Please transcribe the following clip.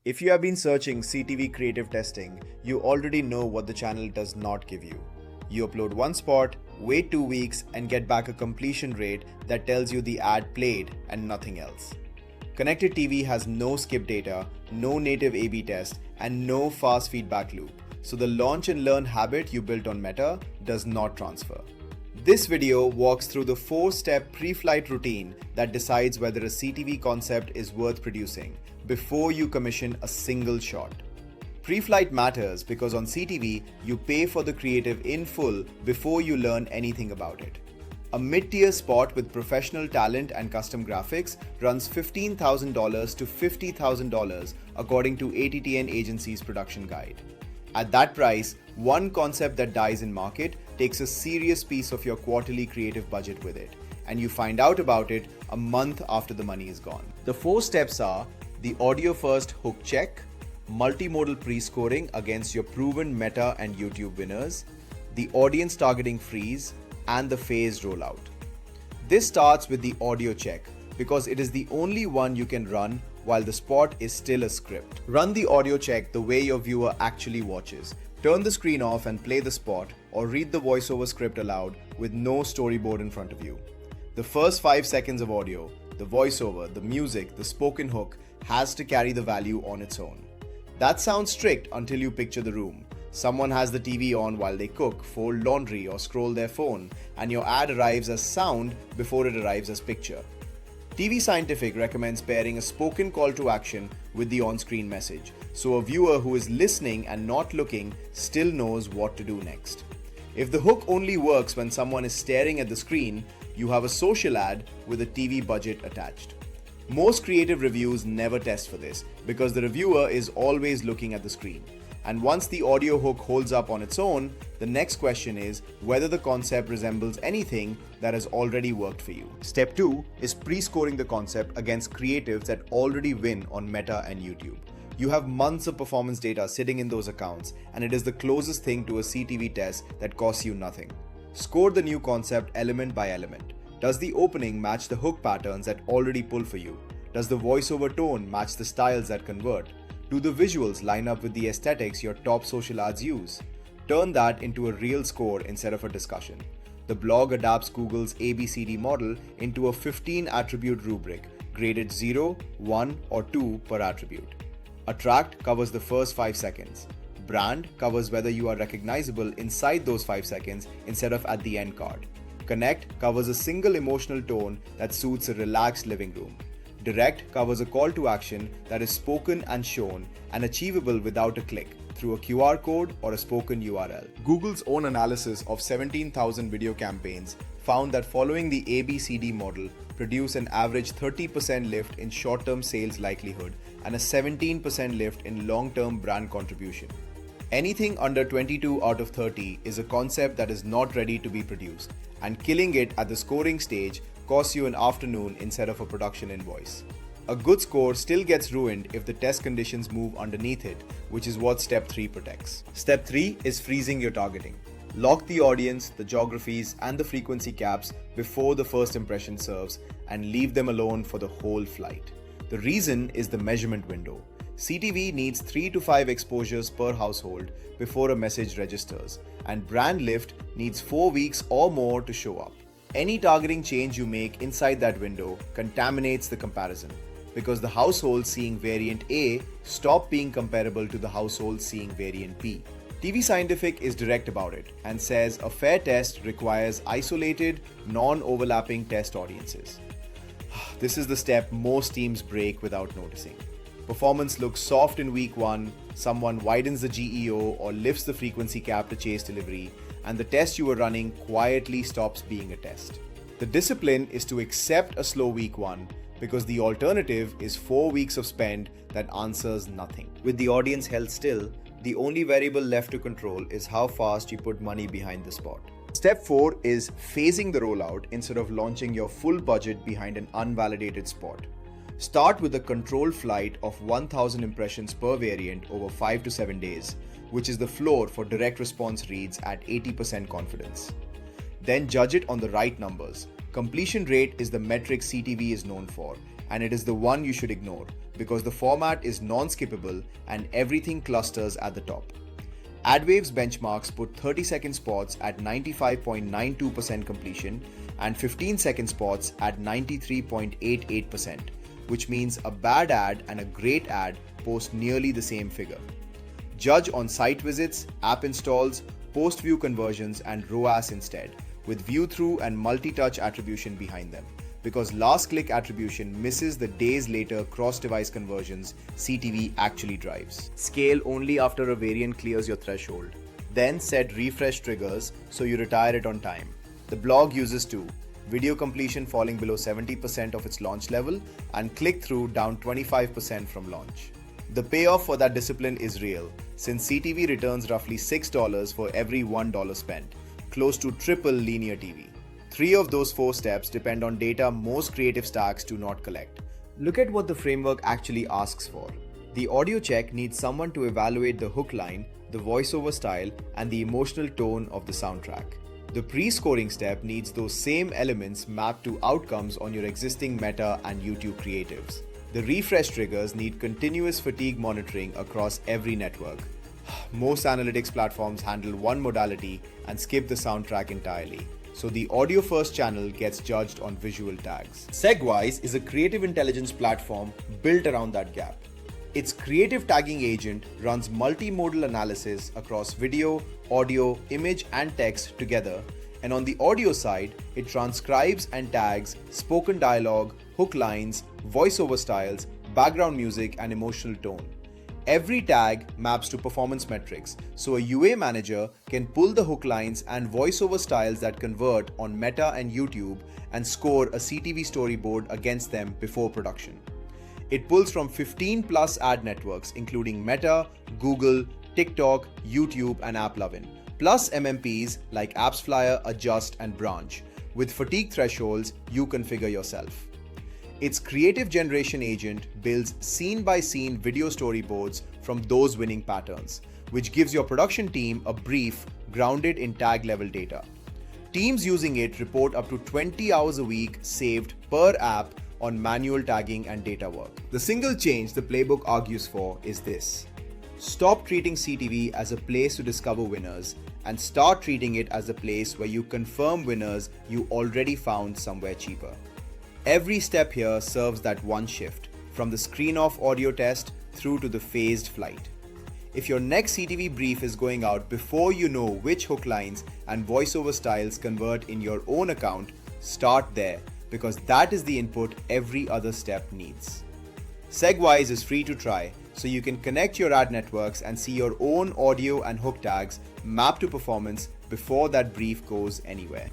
If you have been searching CTV creative testing, you already know what the channel does not give you. You upload one spot, wait 2 weeks, and get back a completion rate that tells you the ad played and nothing else. Connected TV has no skip data, no native A/B test, and no fast feedback loop, so the launch and learn habit you built on Meta does not transfer. This video walks through the 4-step pre-flight routine that decides whether a CTV concept is worth producing before you commission a single shot. Pre-flight matters because on CTV, you pay for the creative in full before you learn anything about it. A mid-tier spot with professional talent and custom graphics runs $15,000 to $50,000 according to ATTN Agency's production guide. At that price, one concept that dies in market takes a serious piece of your quarterly creative budget with it, and you find out about it a month after the money is gone. The 4 steps are the audio first hook check, multimodal pre-scoring against your proven Meta and YouTube winners, the audience targeting freeze, and the phased rollout. This starts with the audio check because it is the only one you can run while the spot is still a script. Run the audio check the way your viewer actually watches. Turn the screen off and play the spot, or read the voiceover script aloud with no storyboard in front of you. The first 5 seconds of audio, the voiceover, the music, the spoken hook has to carry the value on its own. That sounds strict until you picture the room. Someone has the TV on while they cook, fold laundry, or scroll their phone, and your ad arrives as sound before it arrives as picture. TV Scientific recommends pairing a spoken call to action with the on-screen message, so a viewer who is listening and not looking still knows what to do next. If the hook only works when someone is staring at the screen, you have a social ad with a TV budget attached. Most creative reviews never test for this because the reviewer is always looking at the screen. And once the audio hook holds up on its own, the next question is whether the concept resembles anything that has already worked for you. Step 2 is pre-scoring the concept against creatives that already win on Meta and YouTube. You have months of performance data sitting in those accounts, and it is the closest thing to a CTV test that costs you nothing. Score the new concept element by element. Does the opening match the hook patterns that already pull for you? Does the voiceover tone match the styles that convert? Do the visuals line up with the aesthetics your top social ads use? Turn that into a real score instead of a discussion. The blog adapts Google's ABCD model into a 15-attribute rubric, graded 0, 1, or 2 per attribute. Attract covers the first 5 seconds. Brand covers whether you are recognizable inside those 5 seconds instead of at the end card. Connect covers a single emotional tone that suits a relaxed living room. Direct covers a call to action that is spoken and shown and achievable without a click through a QR code or a spoken URL. Google's own analysis of 17,000 video campaigns found that following the ABCD model produced an average 30% lift in short-term sales likelihood and a 17% lift in long-term brand contribution. Anything under 22 out of 30 is a concept that is not ready to be produced, and killing it at the scoring stage costs you an afternoon instead of a production invoice. A good score still gets ruined if the test conditions move underneath it, which is what Step 3 protects. Step 3 is freezing your targeting. Lock the audience, the geographies, and the frequency caps before the first impression serves, and leave them alone for the whole flight. The reason is the measurement window. CTV needs 3 to 5 exposures per household before a message registers, and brand lift needs 4 weeks or more to show up. Any targeting change you make inside that window contaminates the comparison, because the households seeing variant A stop being comparable to the households seeing variant B. TV Scientific is direct about it and says a fair test requires isolated, non-overlapping test audiences. This is the step most teams break without noticing. Performance looks soft in week 1, someone widens the GEO or lifts the frequency cap to chase delivery, and the test you were running quietly stops being a test. The discipline is to accept a slow week 1 because the alternative is 4 weeks of spend that answers nothing. With the audience held still, the only variable left to control is how fast you put money behind the spot. Step 4 is phasing the rollout instead of launching your full budget behind an unvalidated spot. Start with a controlled flight of 1,000 impressions per variant over 5 to 7 days, which is the floor for direct response reads at 80% confidence. Then judge it on the right numbers. Completion rate is the metric CTV is known for, and it is the one you should ignore because the format is non-skippable and everything clusters at the top. AdWave's benchmarks put 30-second spots at 95.92% completion and 15-second spots at 93.88%, which means a bad ad and a great ad post nearly the same figure. Judge on site visits, app installs, post-view conversions, and ROAS instead, with view-through and multi-touch attribution behind them, because last-click attribution misses the days later cross-device conversions CTV actually drives. Scale only after a variant clears your threshold. Then set refresh triggers so you retire it on time. The blog uses two: video completion falling below 70% of its launch level and click-through down 25% from launch. The payoff for that discipline is real, since CTV returns roughly $6 for every $1 spent, close to triple linear TV. 3 of those 4 steps depend on data most creative stacks do not collect. Look at what the framework actually asks for. The audio check needs someone to evaluate the hook line, the voiceover style, and the emotional tone of the soundtrack. The pre-scoring step needs those same elements mapped to outcomes on your existing Meta and YouTube creatives. The refresh triggers need continuous fatigue monitoring across every network. Most analytics platforms handle one modality and skip the soundtrack entirely, so the audio-first channel gets judged on visual tags. Segwise is a creative intelligence platform built around that gap. Its creative tagging agent runs multimodal analysis across video, audio, image, and text together, and on the audio side, it transcribes and tags spoken dialogue, hook lines, voiceover styles, background music, and emotional tone. Every tag maps to performance metrics, so a UA manager can pull the hook lines and voiceover styles that convert on Meta and YouTube and score a CTV storyboard against them before production. It pulls from 15 plus ad networks including Meta, Google, TikTok, YouTube, and AppLovin, plus MMPs like AppsFlyer, Adjust, and Branch, with fatigue thresholds you configure yourself. Its creative generation agent builds scene-by-scene video storyboards from those winning patterns, which gives your production team a brief grounded in tag-level data. Teams using it report up to 20 hours a week saved per app on manual tagging and data work. The single change the playbook argues for is this: stop treating CTV as a place to discover winners and start treating it as a place where you confirm winners you already found somewhere cheaper. Every step here serves that one shift, from the screen-off audio test through to the phased flight. If your next CTV brief is going out before you know which hook lines and voiceover styles convert in your own account, start there, because that is the input every other step needs. Segwise is free to try, so you can connect your ad networks and see your own audio and hook tags mapped to performance before that brief goes anywhere.